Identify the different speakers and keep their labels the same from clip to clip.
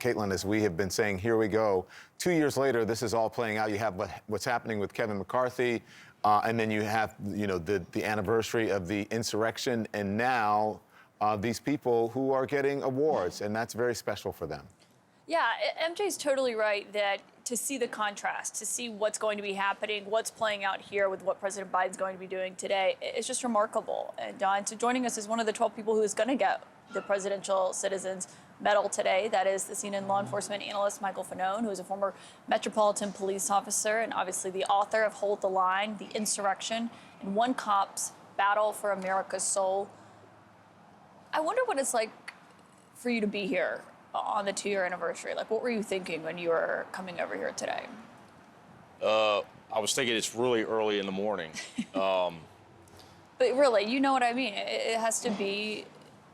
Speaker 1: Caitlin, as we have been saying, here we go. 2 years later, this is all playing out. You have what's happening with Kevin McCarthy, and then you have, the anniversary of the insurrection, and now these people who are getting awards, and that's very special for them.
Speaker 2: Yeah, MJ's totally right that to see the contrast, to see what's going to be happening, what's playing out here with what President Biden's going to be doing today, it's just remarkable. And Don, so joining us is one of the 12 people who is going to get the Presidential Citizens Medal today. That is the CNN law enforcement analyst Michael Fanone, who is a former Metropolitan Police officer and obviously the author of Hold the Line, The Insurrection, and One Cop's Battle for America's Soul. I wonder what it's like for you to be here on the 2-year anniversary. Like, what were you thinking when you were coming over here today?
Speaker 3: I was thinking it's really early in the morning.
Speaker 2: But really, you know what I mean. It has to be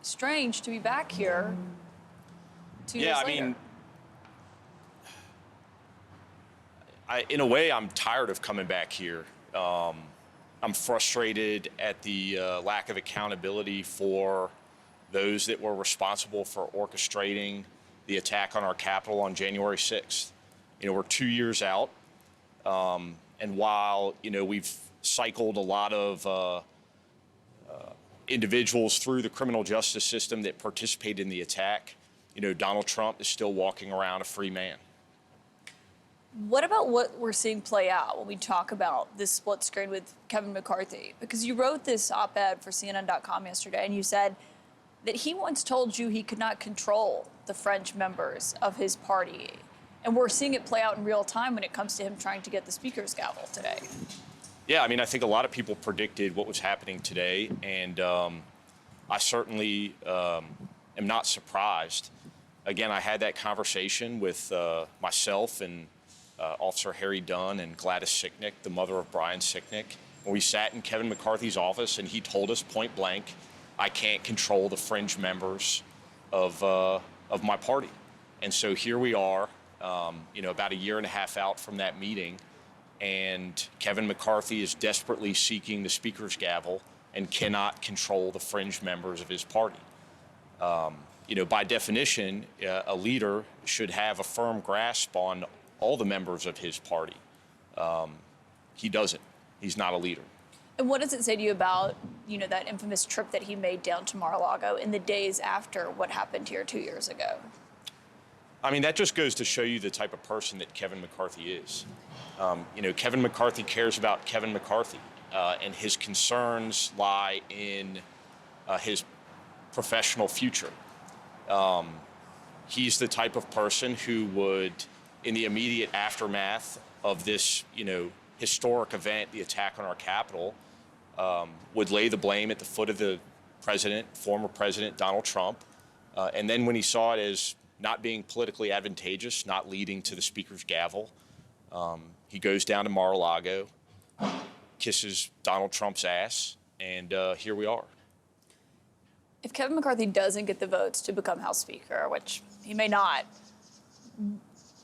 Speaker 2: strange to be back here 2 years later.
Speaker 3: Yeah, I mean, in a way, I'm tired of coming back here. I'm frustrated at the lack of accountability for those that were responsible for orchestrating the attack on our Capitol on January 6th. We're 2 years out, and while, we've cycled a lot of individuals through the criminal justice system that participated in the attack, Donald Trump is still walking around a free man.
Speaker 2: What about what we're seeing play out when we talk about this split screen with Kevin McCarthy? Because you wrote this op-ed for CNN.com yesterday, and you said that he once told you he could not control the fringe members of his party. And we're seeing it play out in real time when it comes to him trying to get the speaker's gavel today.
Speaker 3: Yeah, I mean, I think a lot of people predicted what was happening today, and I certainly am not surprised. Again, I had that conversation with myself and Officer Harry Dunn and Gladys Sicknick, the mother of Brian Sicknick, when we sat in Kevin McCarthy's office, and he told us point blank, I can't control the fringe members of my party. And so here we are, about a year and a half out from that meeting, and Kevin McCarthy is desperately seeking the speaker's gavel and cannot control the fringe members of his party. By definition, a leader should have a firm grasp on all the members of his party. He doesn't. He's not a leader.
Speaker 2: And what does it say to you about, that infamous trip that he made down to Mar-a-Lago in the days after what happened here 2 years ago?
Speaker 3: I mean, that just goes to show you the type of person that Kevin McCarthy is. Kevin McCarthy cares about Kevin McCarthy, and his concerns lie in his professional future. He's the type of person who would, in the immediate aftermath of this, historic event, the attack on our Capitol, would lay the blame at the foot of the president, former President Donald Trump. And then when he saw it as not being politically advantageous, not leading to the speaker's gavel, he goes down to Mar-a-Lago, kisses Donald Trump's ass, and here we are.
Speaker 2: If Kevin McCarthy doesn't get the votes to become House Speaker, which he may not,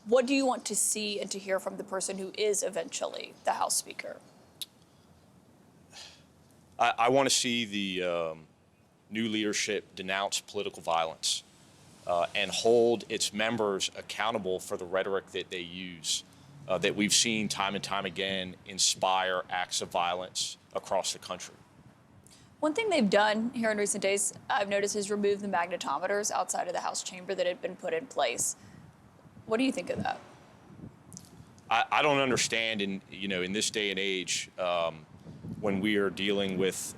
Speaker 2: what do you want to see and to hear from the person who is eventually the House Speaker?
Speaker 3: I want to see the new leadership denounce political violence and hold its members accountable for the rhetoric that they use, that we've seen time and time again inspire acts of violence across the country.
Speaker 2: One thing they've done here in recent days, I've noticed, is remove the magnetometers outside of the House chamber that had been put in place. What do you think of that?
Speaker 3: I don't understand in this day and age, when we are dealing with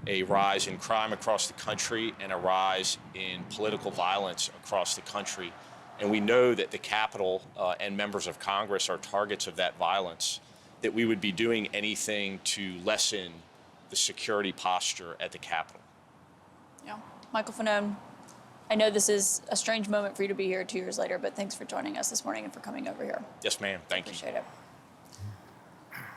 Speaker 3: a rise in crime across the country and a rise in political violence across the country, and we know that the Capitol and members of Congress are targets of that violence, that we would be doing anything to lessen the security posture at the Capitol.
Speaker 2: Yeah. Michael Fanone, I know this is a strange moment for you to be here 2 years later, but thanks for joining us this morning and for coming over here.
Speaker 3: Yes, ma'am. Thank you.
Speaker 2: Appreciate it.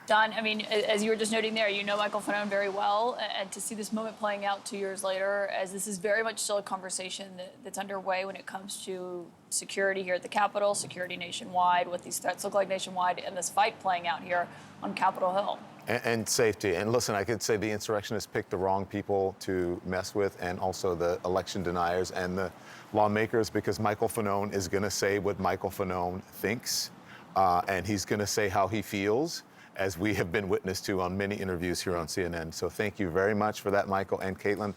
Speaker 2: Don, I mean, as you were just noting there, you know Michael Fanone very well, and to see this moment playing out 2 years later, as this is very much still a conversation that's underway when it comes to security here at the Capitol, security nationwide, what these threats look like nationwide, and this fight playing out here on Capitol Hill.
Speaker 1: And safety. And listen, I could say the insurrectionists picked the wrong people to mess with, and also the election deniers and the lawmakers, because Michael Fanone is going to say what Michael Fanone thinks, and he's going to say how he feels, as we have been witness to on many interviews here on CNN. So thank you very much for that, Michael and Caitlin.